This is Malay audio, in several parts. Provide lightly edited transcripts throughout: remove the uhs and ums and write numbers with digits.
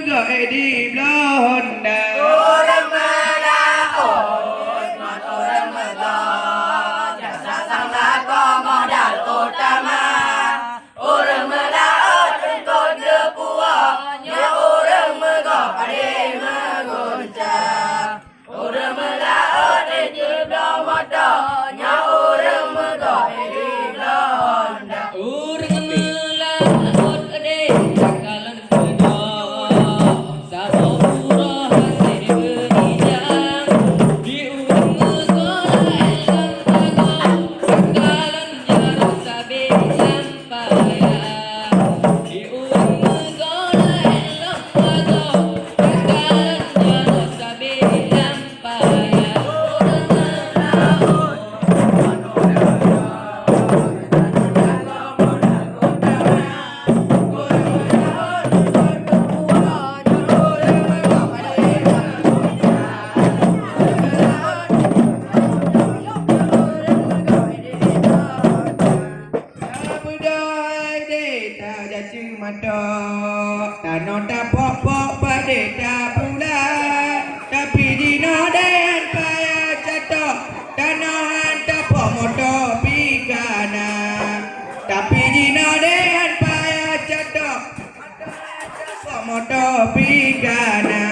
go di blonda. Orang melaut, not orang melot. Jasa sang laku modal utama. Orang melaut engkau depuah. Ya orang megah pada menguncang. Orang melaut di blonda. Ya orang megah di blonda. Orang melaut ade kalan kedok sama burah hasil berijang di ujung sekolah elang tagok kalan jarak sabi sampaian di ujung sekolah elang tagok kalan jarak sabi sampaian orang melaut Budai deta jacu mata Tano ta pok-pok pada ta pula Tapi dino dayan paya jata Tano hanta pok moto pikana Tapi dino dayan paya jata Pok moto pikana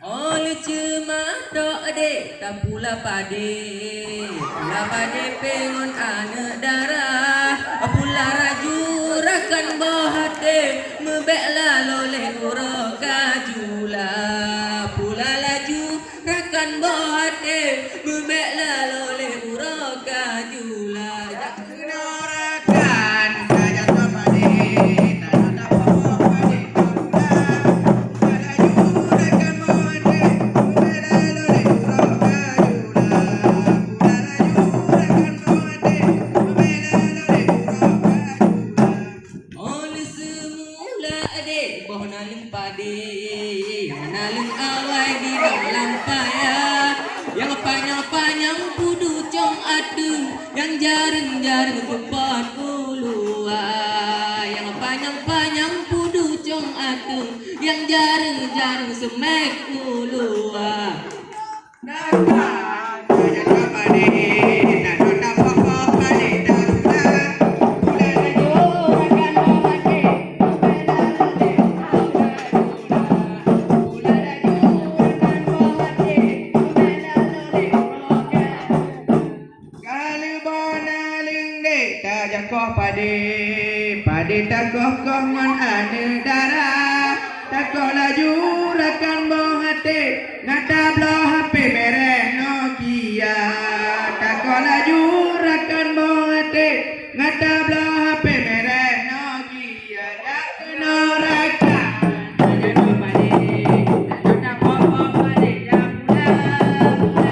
Oleh cemata adik tak pula pade pengon anak darah pula raju rakan bahate mebekla loleh ura kajula pula laju rakan bahate mebekla loleh ura kajula Kenorakan kaya kapade Tano ta pok pada ta pula Kalaju rakan mohade Bela lole ura kajula Pula laju rakan mohade Bela lole ura kajula Oleh semula adik boh naling pade naling awai di dalam paya yang panjang-panjang pudu cong adu yang jaring-jaring kepan ulua yang panjang-panjang pudu cong adu yang jaring-jaring semek ulua Nakan kaya kapade Tano ta pok pada ta pula Pula laju rakan mohade Bela lole ura kajula Pula laju rakan mohade Bela lole ura kajula Kalau bonaling dek tak jakoh pade takoh kongon ane darah takoh laju rakan boh hati ngata bloh HP merah Nokia takoh laju rakan boh hati ngata bloh HP merah Nokia dak kena rakan jangan pade tak pok pade dah pula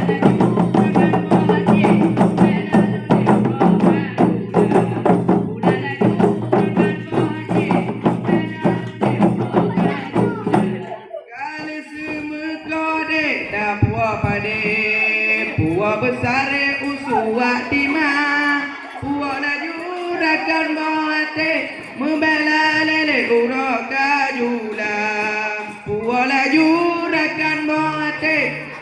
laju rakan boh hati bela lole ura kajula pula laju rakan boh hati bela lole ura kajula kali semua kode dah puah pade puah besar usua tima puah laju rakan boh hati membela lele ura kajula puah laju rakan boh hati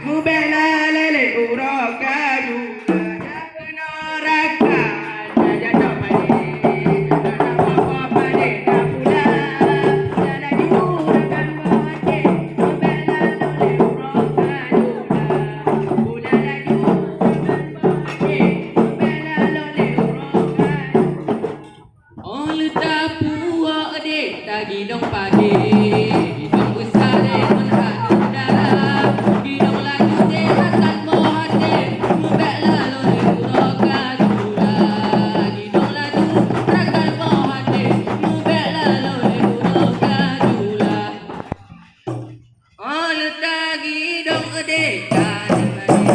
membela lele ura kajula dah kena rakan jajan dah pade tak apa pade dah pula pula laju rakan boh hati membela lele ura kajula pula laju rakan boh hati membela lele ura kajula oleh tapua adik tagi dong pade hidung besar mon adu darah hidung laju derakan mohade mebekla lole ura kajula hidung laju rakan mohade mebekla lole ura kajula oleh tagi dong adik tagi pade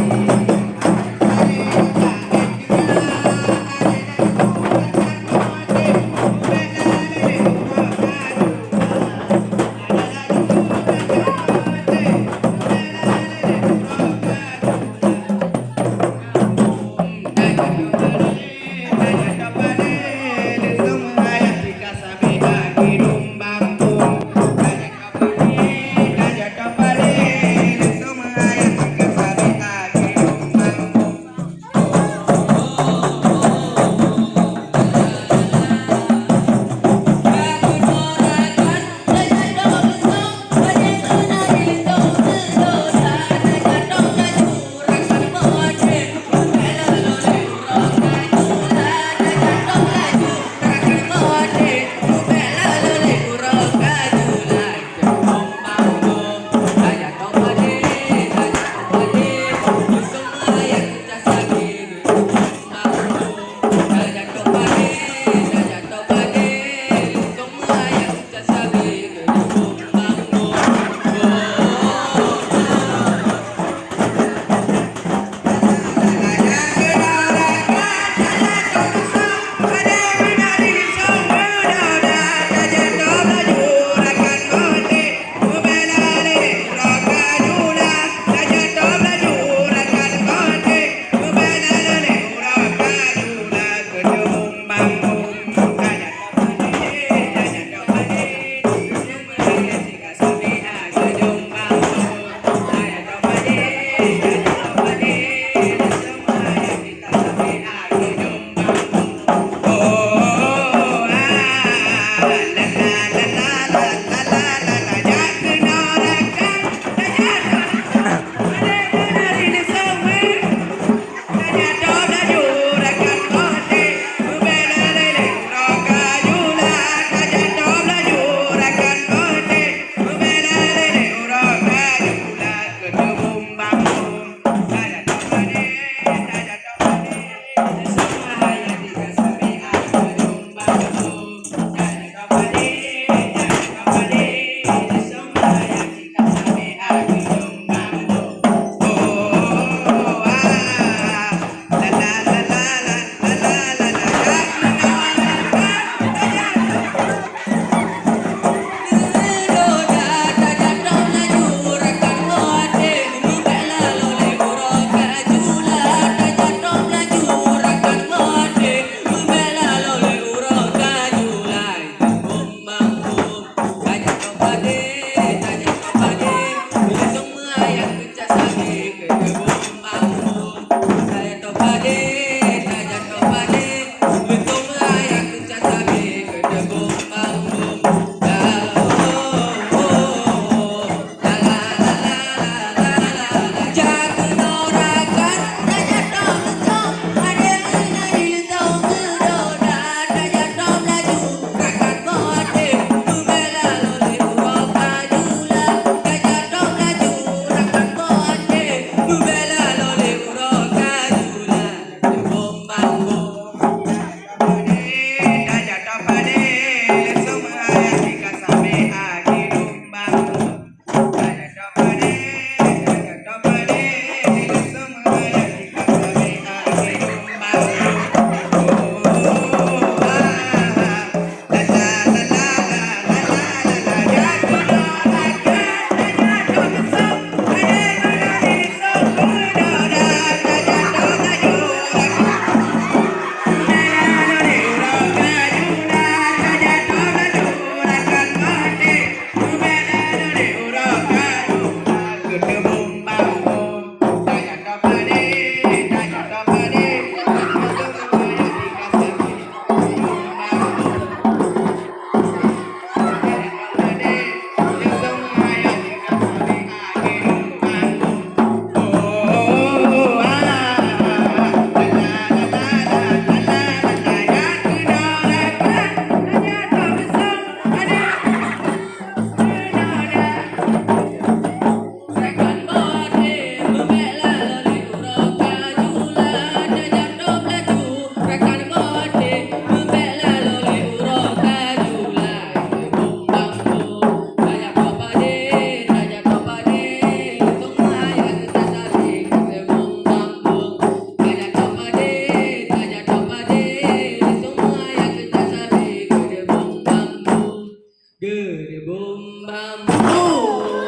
Gede bom bam boom.